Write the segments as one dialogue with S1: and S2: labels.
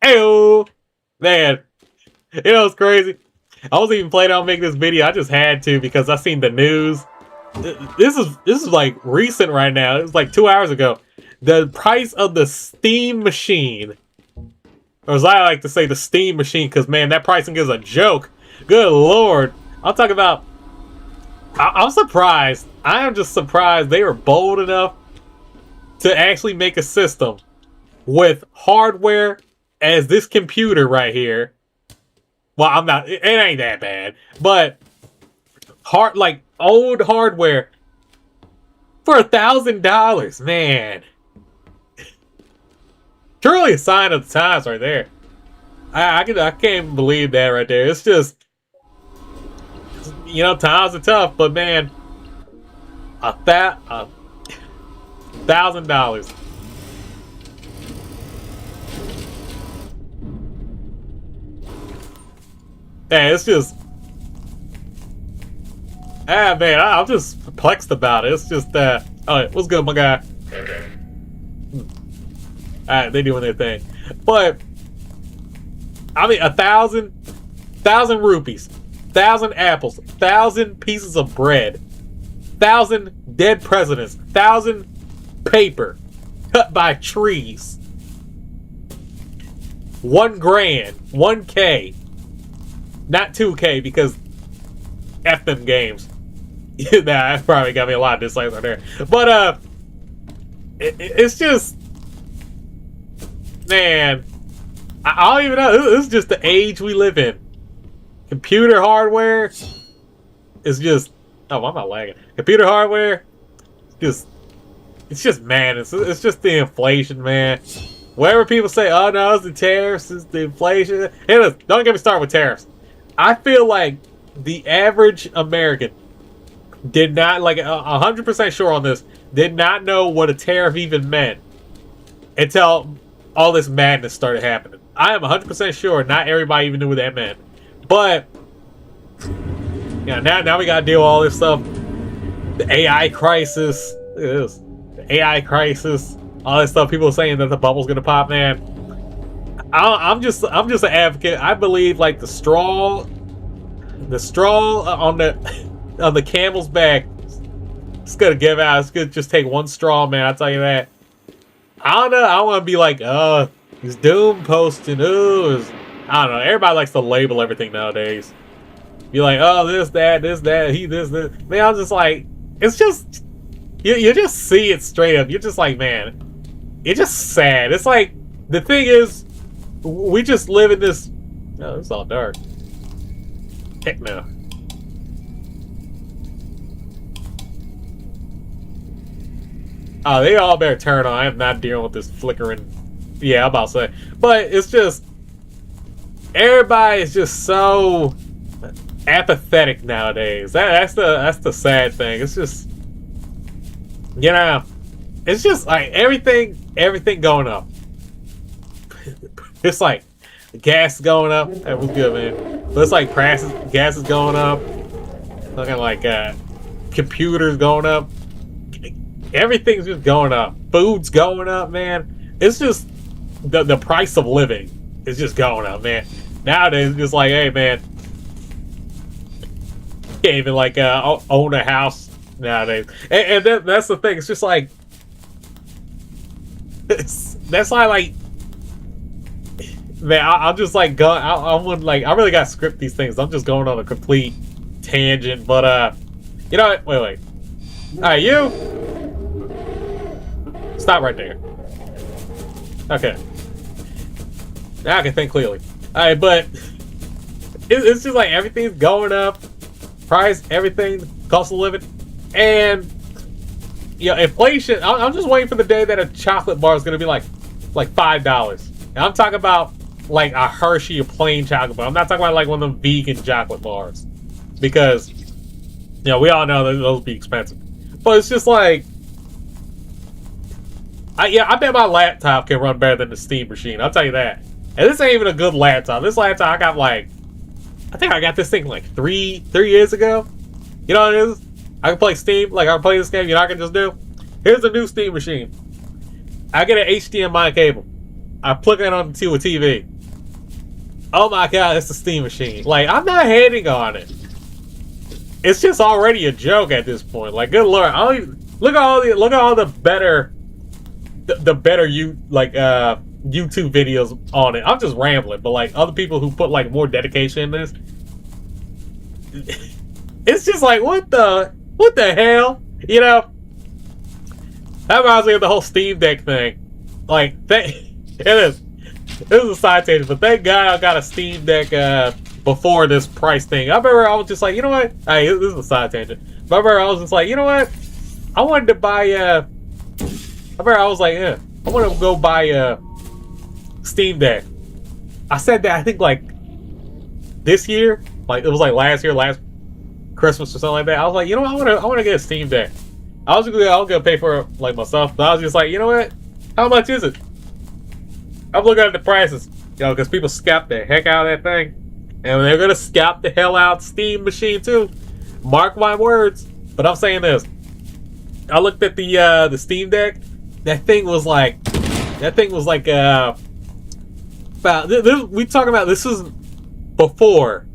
S1: Heyo, man. You know what's crazy? I wasn't even planning on making this video. I just had to because I seen the news. This is like recent right now. It was like 2 hours ago. The price of the Steam machine, or as I like to say, the Steam machine, because man, that pricing is a joke. Good lord. I'm talking about. I'm surprised. I am just surprised they were bold enough to actually make a system with hardware as this computer right here. Well, I'm not. It ain't that bad, but like old hardware for $1,000, man. Truly a sign of the times, right there. I can't believe that right there. It's just, you know, times are tough, but man, $1,000. Hey, it's just, man, I'm just perplexed about it. It's just oh, what's good, my guy? Alright, they doing their thing, but I mean, 1,000 rupees, 1,000 apples, 1,000 pieces of bread, 1,000 dead presidents, 1,000 paper cut by trees, 1 grand, 1K. Not 2K, because F them games. Nah, that probably got me a lot of dislikes right there. But, it's just... Man, I don't even know. This is just the age we live in. Computer hardware is just... Oh, why am I lagging? Computer hardware, it's just, man, it's just the inflation, man. Whatever people say, oh no, it's the tariffs, it's the inflation. Hey, listen, don't get me started with tariffs. I feel like the average American did not, like, 100% sure on this, did not know what a tariff even meant until all this madness started happening. I am 100% sure not everybody even knew what that meant. But, yeah, now we gotta deal with all this stuff. The AI crisis. Look at this. The AI crisis. All this stuff. People saying that the bubble's gonna pop, man. I'm just an advocate. I believe like the straw on the camel's back. It's gonna give out. It's gonna just take one straw, man. I'll tell you that. I don't know. I don't want to be like, he's doom posting. I don't know. Everybody likes to label everything nowadays. Be like, oh, this, that, this. Man, I'm just like, it's just you just see it straight up. You're just like, man, it's just sad. It's like the thing is. We just live in this... Oh, it's all dark. Heck no. Oh, they all better turn on. I am not dealing with this flickering... Yeah, I'm about to say. But it's just... Everybody is just so... apathetic nowadays. That's the sad thing. It's just... You know... It's just like everything going up. It's like gas going up. That was good, man. But it's like gas is going up. Looking like computers going up. Everything's just going up. Food's going up, man. It's just the price of living is just going up, man. Nowadays, it's just like, hey, man, you can't even like own a house nowadays. And that's the thing. It's just like that's why, like. Man, I'll just like go. I really gotta script these things. I'm just going on a complete tangent, but you know what? Wait. All right, you stop right there. Okay, now I can think clearly. All right, but it's just like everything's going up, price, everything, cost of living, and you know, inflation. I'm just waiting for the day that a chocolate bar is gonna be like $5. And I'm talking about like a Hershey or plain chocolate bar. I'm not talking about like one of them vegan chocolate bars, because you know we all know that those be expensive. But it's just like, I bet my laptop can run better than the Steam machine. I'll tell you that. And this ain't even a good laptop. This laptop I got like, I think I got this thing like three years ago. You know what it is? I can play Steam. Like I can play this game. You know what I can just do? Here's a new Steam machine. I get an HDMI cable. I plug it onto a TV. oh my god, it's a Steam machine. Like, I'm not hating on it. It's just already a joke at this point. Like, good lord, I don't even, look at all the better, the better YouTube videos on it. I'm just rambling, but like other people who put like more dedication in this, it's just like what the hell, you know? That reminds me of the whole Steam Deck thing. Like, it is a side tangent, but thank God I got a Steam Deck before this price thing. I remember I was just like, you know what? Hey, this is a side tangent. But I remember I was just like, you know what? I wanted to buy I remember I was like, yeah, I want to go buy a Steam Deck. I said that I think like this year, like it was like last Christmas or something like that. I was like, you know what? I want to get a Steam Deck. I was gonna pay for it like myself, but I was just like, you know what? How much is it? I'm looking at the prices, you know, because people scalp the heck out of that thing, and they're gonna scalp the hell out Steam machine too. Mark my words. But I'm saying this. I looked at the Steam Deck. That thing was like about this, we talking about this is before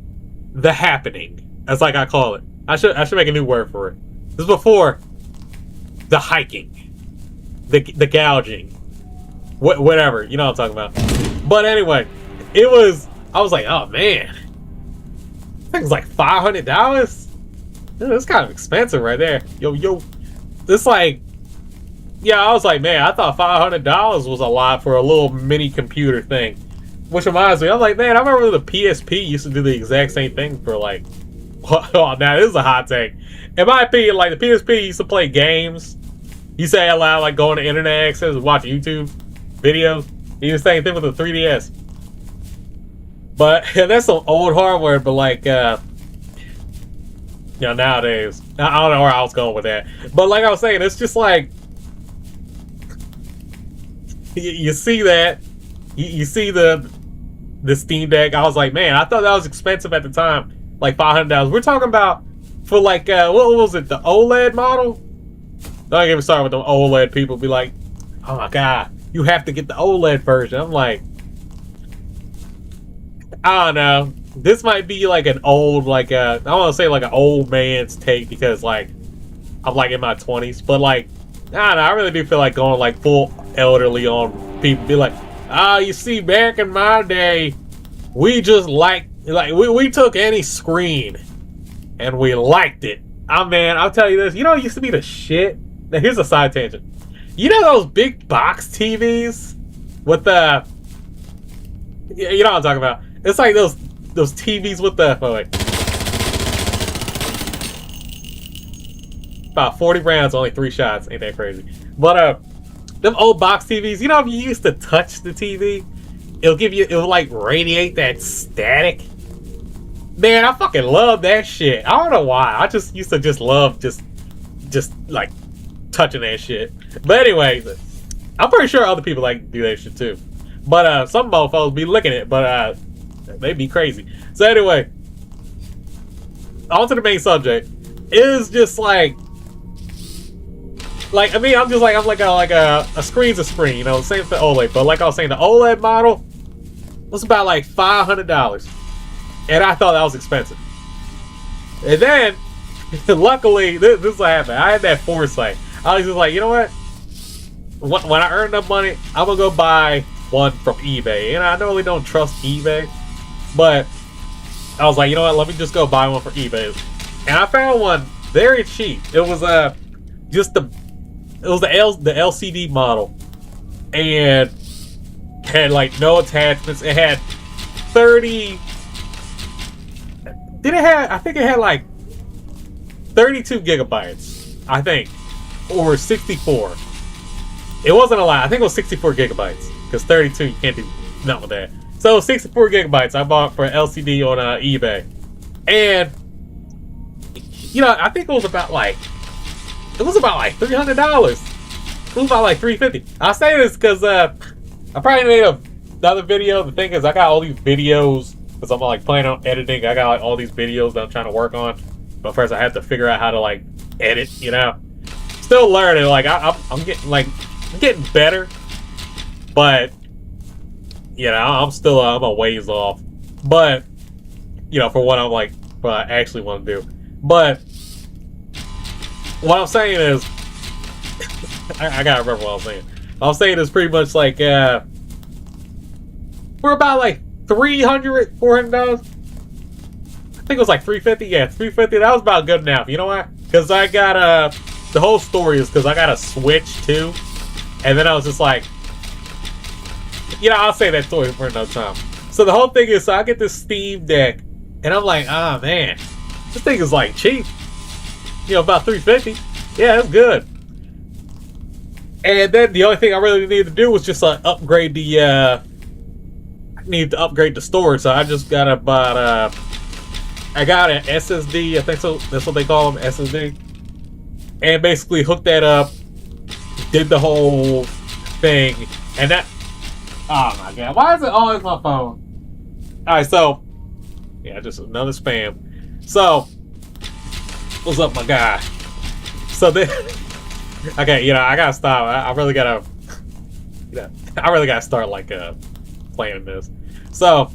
S1: the happening. That's like I call it. I should make a new word for it. This is before the hiking, the gouging, whatever, you know what I'm talking about. But anyway, I was like, oh man, I think it's like $500. That's kind of expensive right there. Yo, it's like, yeah, I was like, man, I thought $500 was a lot for a little mini computer thing. Which reminds me, I'm like, man, I remember the PSP used to do the exact same thing for like, oh, now this is a hot take. In my opinion, like the PSP used to play games. You say out loud, like go on the internet access and watch YouTube videos. You do the same thing with the 3DS. But that's some old hardware, but like, nowadays, I don't know where I was going with that. But like I was saying, it's just like, you see that, you see the Steam Deck. I was like, man, I thought that was expensive at the time, like $500. We're talking about for like what was it, the OLED model? Don't get me started with the OLED people. Be like, oh my god, you have to get the OLED version. I'm like, I don't know. This might be like an old, like I don't want to say like an old man's take because like I'm like in my 20s, but like I don't know. I really do feel like going like full elderly on people. Be like, you see, back in my day, we just we took any screen and we liked it. Man, I'll tell you this. You know, it used to be the shit. Now, here's a side tangent. You know those big box TVs with the, you know what I'm talking about? It's like those TVs with the, about 40 rounds, only 3 shots. Ain't that crazy? But them old box TVs, you know, if you used to touch the TV, it'll like radiate that static. Man, I fucking love that shit. I don't know why. I just used to just love just like touching that shit. But anyway, I'm pretty sure other people like do that shit too. But some mofos be licking it, but they be crazy. So anyway, on to the main subject. It is just like I mean, I'm like a screen's a screen, you know, same for OLED. But like I was saying, the OLED model was about like $500, and I thought that was expensive. And then, luckily, this is what happened. I had that foresight. I was just like, you know what? When I earn enough money, I'm gonna go buy one from eBay. And I normally don't trust eBay, but I was like, you know what? Let me just go buy one from eBay. And I found one very cheap. It was just the LCD model, and had like no attachments. It had 30. I think it had like 32 gigabytes. I think, or 64. It wasn't a lot. I think it was 64 gigabytes because 32 you can't do nothing with that. So 64 gigabytes I bought for LCD on eBay, and you know I think it was about like $300. It was about like $350. I say this because I probably made another video. The thing is, I got all these videos because I'm like planning on editing. I got like all these videos that I'm trying to work on, but first I have to figure out how to like edit. You know, still learning. Like I'm getting better, but you know I'm a ways off. But you know, for what I'm like, what I actually want to do. But what I'm saying is, I gotta remember what I'm saying. What I'm saying is pretty much like we're about like $300, $400. I think it was like $350. Yeah, $350. That was about good enough. You know why? Because I got the whole story is because I got a Switch too, and then I was just like, you know, I'll say that story for another time. So the whole thing is, so I get this Steam Deck, and I'm like, oh man, this thing is like cheap. You know, about $350. Yeah, that's good. And then the only thing I really needed to do was just upgrade the. I need to upgrade the storage, so I just got about I got an SSD. I think so. That's what they call them, SSD. And basically hooked that up, did the whole thing, and that. Oh my god! Why is it always my phone? All right, so yeah, just another spam. So what's up, my guy? So then, okay, you know, I gotta stop. I really gotta, you know, I really gotta start like playing this. So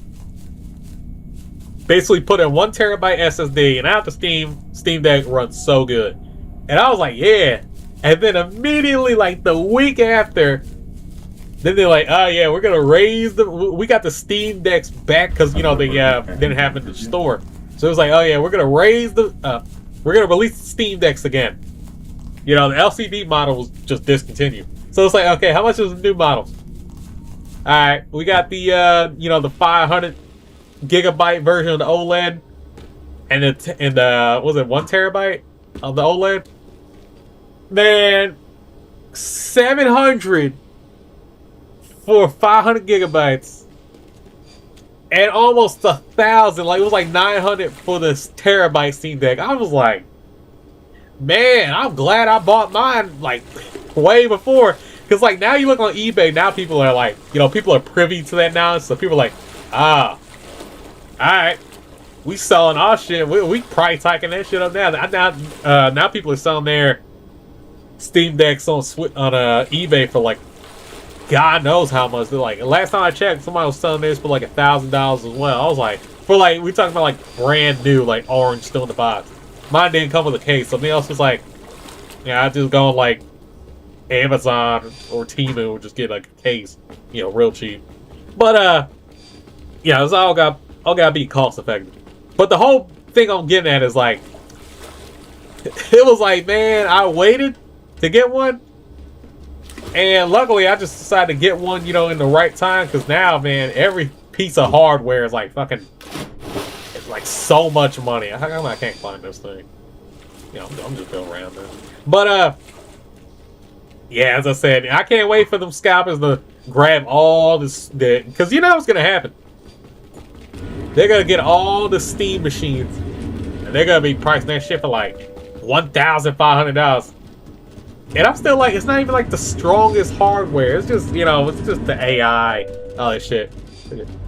S1: basically, put in 1 terabyte SSD, and now the Steam Deck runs so good. And I was like, yeah. And then immediately, like the week after, then they're like, oh yeah, we're gonna raise we got the Steam Decks back because you know they didn't have in the store. So it was like, oh yeah, we're gonna raise we're gonna release the Steam Decks again. You know, the LCD model was just discontinued. So it's like, okay, how much is the new model? All right, we got the you know, the 500 gigabyte version of the OLED, and the was it 1 terabyte of the OLED? Man, 700 for 500 gigabytes, and almost 1,000. Like it was like 900 for this terabyte Steam Deck. I was like, man, I'm glad I bought mine like way before. Because like now you look on eBay, now people are like, you know, people are privy to that now. So people are like, ah, alright, we selling our shit. We price hiking that shit up now. Now people are selling their Steam Decks on eBay for like God knows how much. They're like, last time I checked, somebody was selling this for like $1,000 as well. I was like, for like, we talking about like brand new, like orange, still in the box. Mine didn't come with a case. Something else was like, yeah, I just go on like Amazon or Temu and just get like a case, you know, real cheap. But yeah, it's all gotta be cost effective. But the whole thing I'm getting at is like, it was like, man, I waited to get one, and luckily I just decided to get one, you know, in the right time, because now, man, every piece of hardware is like fucking, it's like so much money. I can't find this thing. You know, I'm just going around this. But yeah, as I said, I can't wait for them scalpers to grab all this, because you know what's gonna happen. They're gonna get all the Steam machines, and they're gonna be pricing that shit for like $1,500. And I'm still like, it's not even like the strongest hardware. It's just, you know, it's just the AI, all that shit.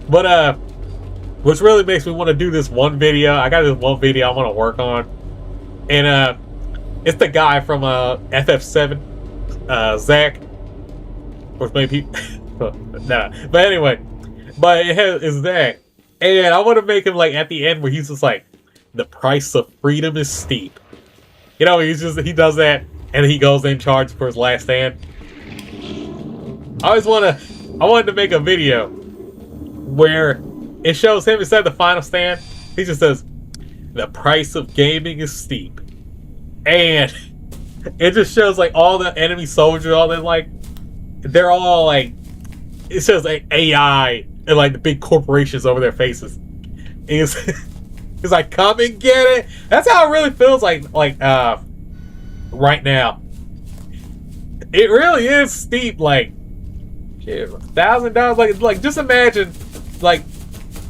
S1: But which really makes me want to do this one video. I got this one video I want to work on, and it's the guy from FF7, Zach, or maybe nah. But anyway, but it's Zach, and I want to make him like at the end where he's just like, the price of freedom is steep. You know, he does that. And he goes in charge for his last stand. I wanted to make a video where it shows him instead of the final stand. He just says, the price of gaming is steep. And it just shows like all the enemy soldiers, all that, like, they're all like, it says like AI and like the big corporations over their faces. It's like, come and get it. That's how it really feels like right now. It really is steep. Like, shit, $1,000. Like just imagine, like,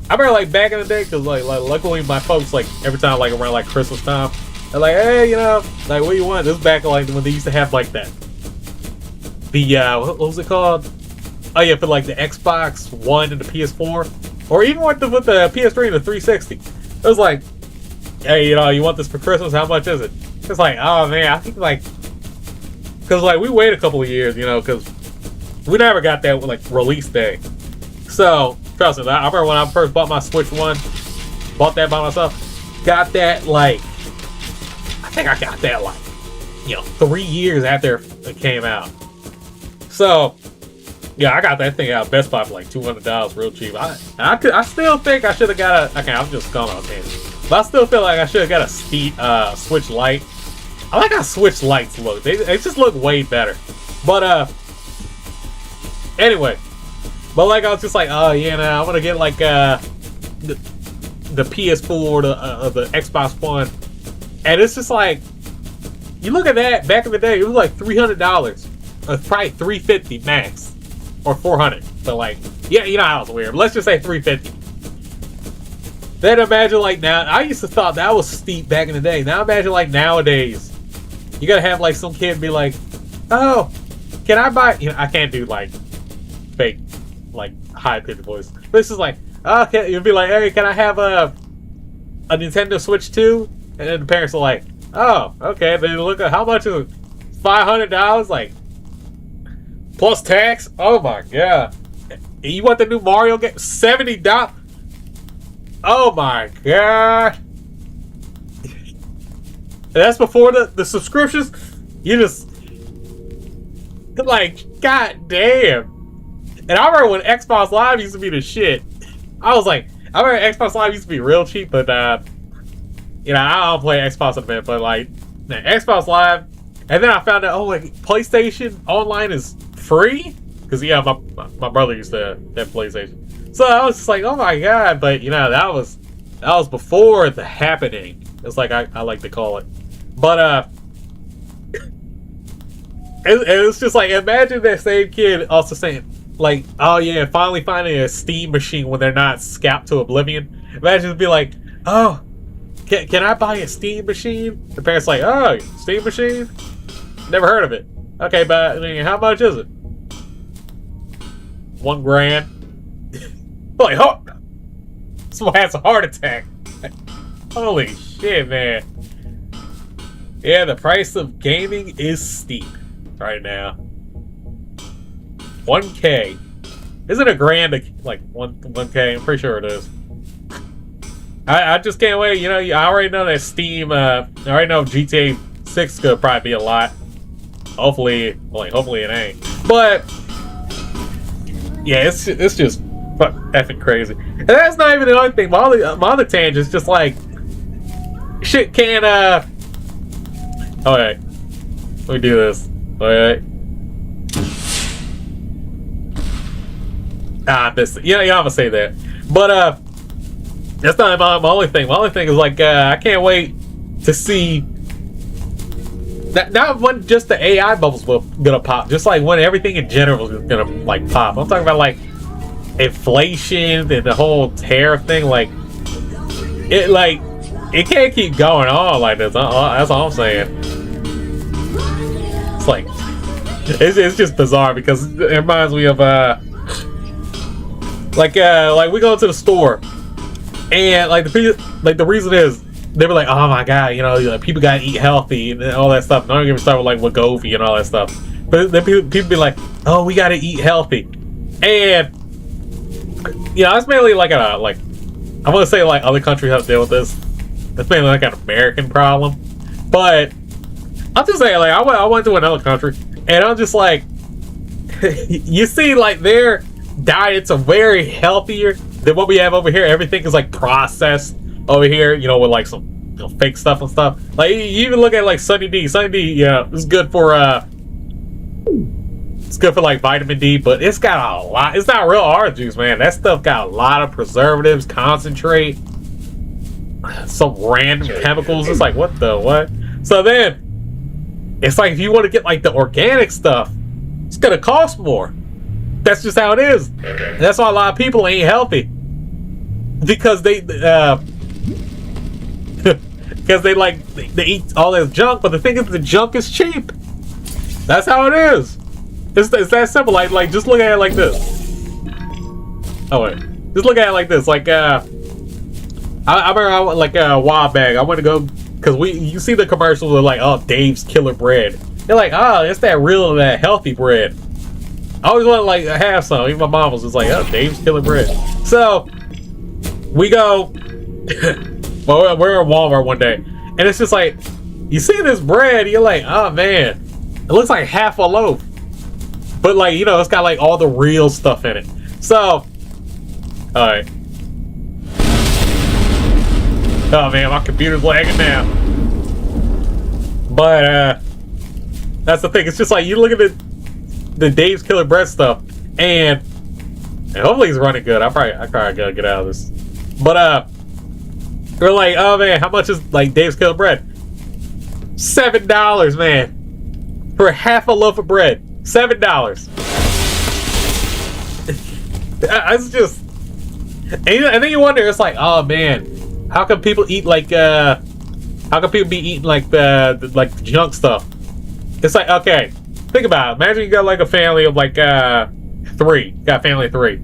S1: I remember like back in the day, because like luckily my folks, like every time like around like Christmas time, they're like, hey, you know, like, what do you want? This is back like when they used to have like that, the what was it called? Oh yeah, for like the Xbox One and the PS4, or even with the PS3 and the 360. It was like, hey, you know, you want this for Christmas? How much is it? It's like, oh man, I think like, because like we wait a couple of years, you know, because we never got that like release day. So Trust me, I remember when I first bought my Switch 1, bought that by myself, got that like, I think I got that like, 3 years after it came out. So, yeah, I got that thing out of Best Buy for like $200 real cheap. I still think I should have got a, okay, I'm just going on tangent. But I still feel like I should have got a Switch Lite. I like how Switch Lites look. They just look way better. But, anyway. But like, I was just like, oh, yeah, nah, I want to get like, the PS4 or the Xbox One. And it's just like, you look at that, back in the day, it was like $300. Probably $350 max. Or $400. So like, yeah, you know how it's weird. But let's just say $350. Then imagine like now, I used to thought that was steep back in the day. Now imagine like nowadays, you gotta have like some kid be like, oh, can I buy, I can't do like fake, like high pitched voice. This is like, okay, you'd be like, hey, can I have a Nintendo Switch 2? And then the parents are like, oh, okay. Then you look at how much is it? $500? Like, plus tax? Oh my god. You want the new Mario game? $70? Oh my god. That's before the subscriptions? You just, like, god damn. And I remember when Xbox Live used to be the shit. I was like, I remember Xbox Live used to be real cheap, but I don't play Xbox a bit, but like, Xbox Live, and then I found out, oh, like, PlayStation Online is free? Because, yeah, my brother used to have PlayStation. So I was just like, oh my god, but, that was before the happening. It's like I like to call it. But, it's just like, imagine that same kid also saying, like, oh yeah, finally finding a Steam machine when they're not scalped to oblivion. Imagine be like, oh, can I buy a Steam machine? The parents like, oh, Steam machine? Never heard of it. Okay, but I mean, how much is it? $1,000. Like, oh, someone has a heart attack. Holy shit, man. Yeah, the price of gaming is steep right now. $1K. Is it $1,000? Like $1K? I'm pretty sure it is. I just can't wait. I already know that Steam. I already know GTA 6 could probably be a lot. Hopefully it ain't. But yeah, it's just effing crazy. And that's not even the only thing. My other tangent's just like, shit can't. Okay, let me do this. Alright. I missed it. Yeah, I'm gonna say that. But that's not my only thing. My only thing is like, I can't wait to see that not when just the AI bubbles will gonna pop, just like when everything in general is gonna like pop. I'm talking about like inflation and the whole tariff thing. Like it can't keep going on like this. That's all I'm saying. It's like it's just bizarre because it reminds me of like we go to the store and like the reason is they were like, oh my god, people gotta eat healthy and all that stuff. Don't even start with like Wegovy and all that stuff. But then people be like, oh, we gotta eat healthy, and it's mainly like I want to say like other countries have to deal with this. It's mainly like an American problem, but I'm just saying like I went to another country and I'm just like, you see like their diets are very healthier than what we have over here. Everything is like processed over here, with like some fake stuff and stuff. Like you even look at like Sunny D. Sunny D, it's good for like vitamin D, but it's got a lot. It's not real orange juice, man. That stuff got a lot of preservatives, concentrate, some random chemicals. It's like what? So then it's like if you want to get like the organic stuff, it's gonna cost more. That's just how it is. And that's why a lot of people ain't healthy, because they eat all this junk. But the thing is, the junk is cheap. That's how it is. It's that simple. Like just look at it like this. Oh wait, just look at it like this. Like I remember like a while back, I went to go because you see the commercials of like, oh, Dave's Killer Bread. They're like, oh, it's that real, that healthy bread. I always wanted like have some. Even my mom was just like, "Oh, Dave's Killer Bread." So we go. Well, we're in Walmart one day, and it's just like you see this bread, you're like, "Oh man, it looks like half a loaf," but like it's got like all the real stuff in it. So, all right. Oh man, my computer's lagging now. But that's the thing. It's just like you look at the Dave's Killer Bread stuff, and hopefully he's running good. I probably gotta get out of this. But we're like, oh man, how much is like Dave's Killer Bread? $7, man, for half a loaf of bread. $7. It's just, and then you wonder, it's like, oh man, how come people eat like how come people be eating like the junk stuff? It's like, okay, think about it. Imagine you got like a family of like 3. Got a family of 3.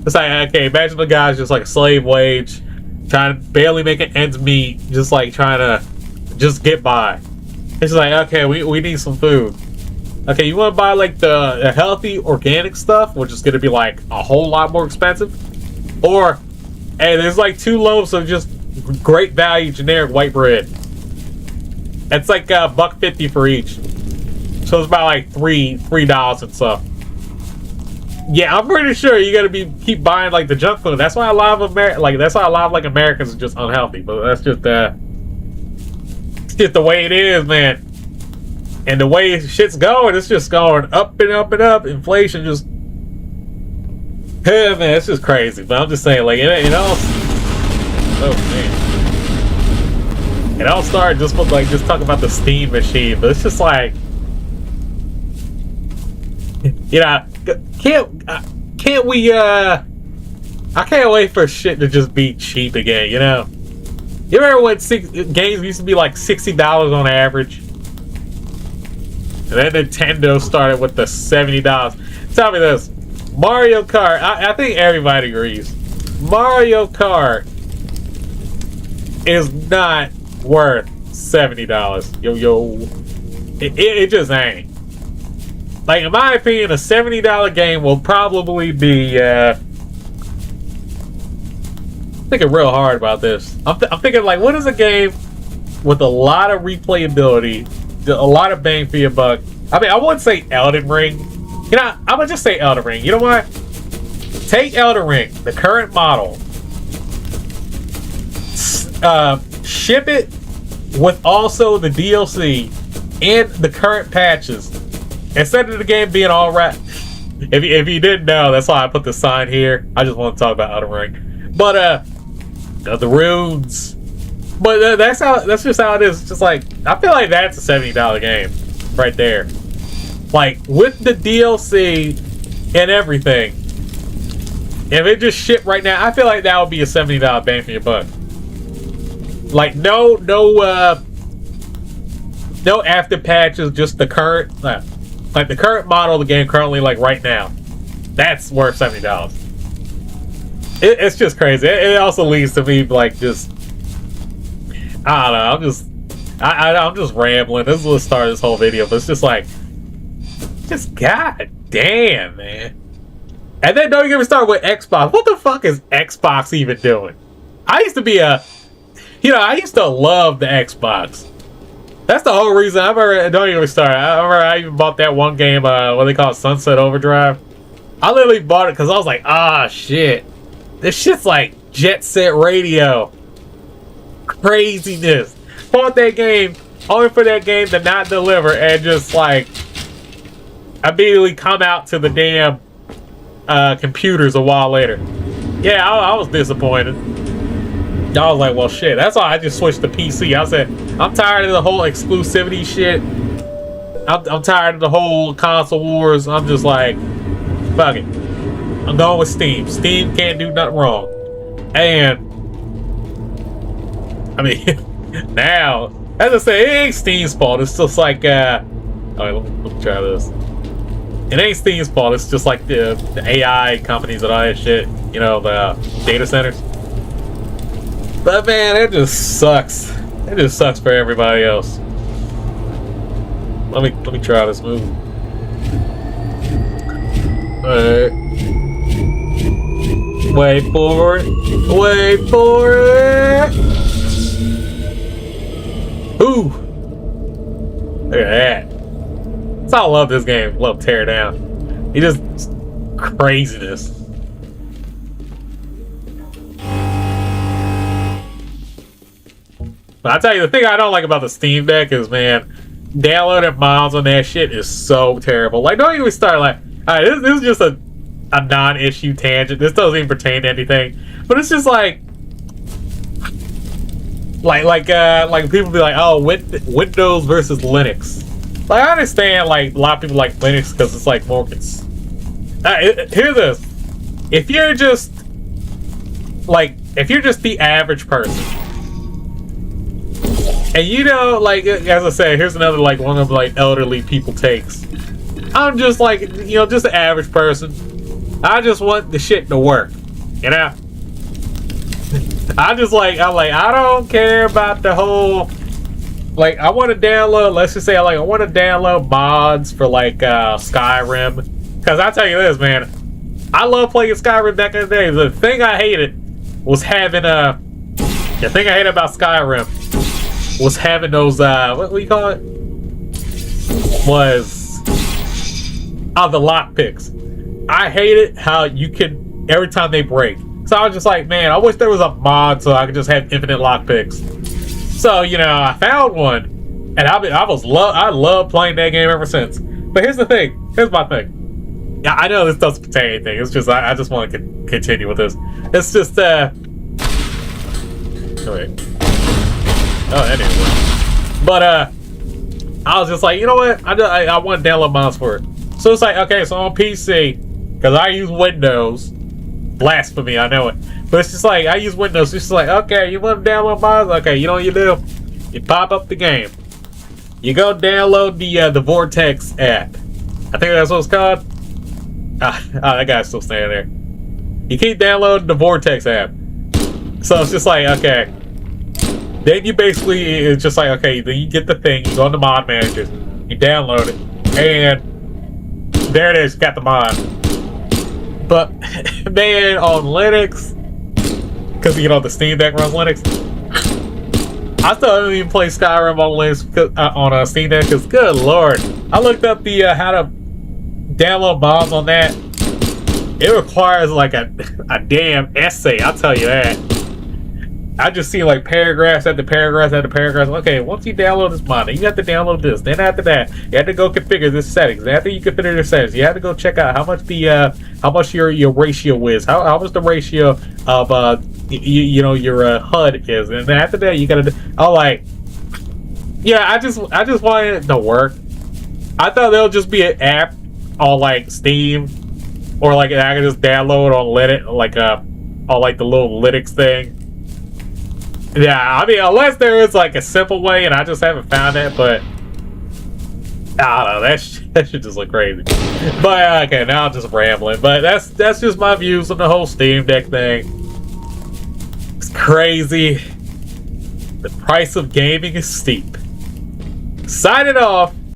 S1: It's like, okay, imagine the guy's just like a slave wage, trying to barely make ends meet, just like trying to just get by. It's like, okay, we need some food. Okay, you want to buy like the healthy organic stuff, which is going to be like a whole lot more expensive, or hey, there's like 2 loaves of just great value generic white bread. It's like $1.50 for each, so it's about like $3 and stuff. Yeah, I'm pretty sure you got to keep buying like the junk food. That's why a lot of like Americans are just unhealthy. But that's just it's just the way it is, man. And the way shit's going, it's just going up and up and up. Inflation just, yeah, man, it's just crazy. But I'm just saying, like, it all, oh man, it all started just with like just talking about the steam machine. But it's just like, can't we? I can't wait for shit to just be cheap again. You remember when games used to be like $60 on average? And then Nintendo started with the $70. Tell me this. Mario Kart, I think everybody agrees. Mario Kart is not worth $70. Yo. It just ain't. Like, in my opinion, a $70 game will probably be, thinking real hard about this. I'm thinking, like, what is a game with a lot of replayability, a lot of bang for your buck? I mean, I wouldn't say Elden Ring. I'm gonna just say Elden Ring. You know what? Take Elden Ring, the current model, ship it with also the DLC and the current patches. Instead of the game being all right. If you didn't know, that's why I put the sign here. I just want to talk about Elden Ring. But the runes. But that's just how it is. It's just like, I feel like that's a $70 game right there. Like, with the DLC and everything, if it just shipped right now, I feel like that would be a $70 bang for your buck. Like, no after patches, just the current, like the current model of the game currently, like right now, that's worth $70. It's just crazy. It also leads to me like just, I don't know. I'm just rambling. This is the start of this whole video, but it's just like, just god damn, man. And then don't get me started with Xbox. What the fuck is Xbox even doing? I used to love the Xbox. That's the whole reason. Don't even start. I even bought that one game, what they call it, Sunset Overdrive. I literally bought it because I was like, shit. This shit's like Jet Set Radio. Craziness. Bought that game only for that game to not deliver and just like immediately come out to the damn computers a while later. Yeah, I was disappointed. I was like, well, shit. That's why I just switched to PC. I said, I'm tired of the whole exclusivity shit. I'm tired of the whole console wars. I'm just like, fuck it. I'm going with Steam. Steam can't do nothing wrong. And, I mean, now, as I say, it ain't Steam's fault. It's just like, alright, let me try this. It ain't Steam's fault. It's just like the AI companies and all that shit. The data centers. But man, it just sucks. It just sucks for everybody else. Let me try this move. Wait for it. Wait for it. Ooh. Look at that. That's how I love this game. Love Tear Down. He just craziness. But I tell you, the thing I don't like about the Steam Deck is, man, downloading mods on that shit is so terrible. Like, don't even start like, alright, this is just a non-issue tangent. This doesn't even pertain to anything. But it's just like people be like, oh, Windows versus Linux. Like, I understand, like, a lot of people like Linux because it's like more. Hear this: if you're just the average person, and you know, like, as I said, here's another like one of like elderly people takes. I'm just like, you know, just the average person. I just want the shit to work, you know. I'm like, I don't care about the whole. Like, I want to download. Let's just say, I want to download mods for like Skyrim, because I tell you this, man, I love playing Skyrim back in the day. The thing I hated was having the thing I hated about Skyrim was having those what do you call it? Was the lockpicks. I hated how you can every time they break. So I was just like, man, I wish there was a mod so I could just have infinite lockpicks. So, you know, I found one, and I love playing that game ever since. But here's the thing. Here's my thing. Yeah, I know this doesn't pertain to anything. It's just I just want to continue with this. It's just oh wait. Oh, that didn't work. But I was just like, you know what? I want to download mods for it. So it's like, okay, so on PC, because I use Windows. Blasphemy, I know it. But it's just like, I use Windows. It's just like, okay, you want to download mods? Okay, you know what you do? You pop up the game. You go download the Vortex app. I think that's what it's called. That guy's still standing there. You keep downloading the Vortex app. So it's just like, okay. Then you basically, it's just like, okay, then you get the thing, you go into mod managers, you download it, and there it is, you got the mod. But, man, on Linux, because, you know, the Steam Deck runs Linux, I still don't even play Skyrim on Linux, on a Steam Deck, because, good lord, I looked up the, how to download mods on that. It requires, like, a damn essay, I'll tell you that. I just see like paragraphs after paragraphs after paragraphs. Okay, once you download this mod, you have to download this. Then after that, you have to go configure this settings. After you configure the settings, you have to go check out how much your ratio is, how much the ratio of you know your HUD is, and then after that you gotta. Yeah, I just wanted it to work. I thought there'll just be an app on like Steam, or like I can just download on Linux, like on like the little Linux thing. Yeah, I mean, unless there is like a simple way, and I just haven't found it, but I don't know, that should just look crazy. But okay, now I'm just rambling. But that's just my views on the whole Steam Deck thing. It's crazy. The price of gaming is steep. Signing off.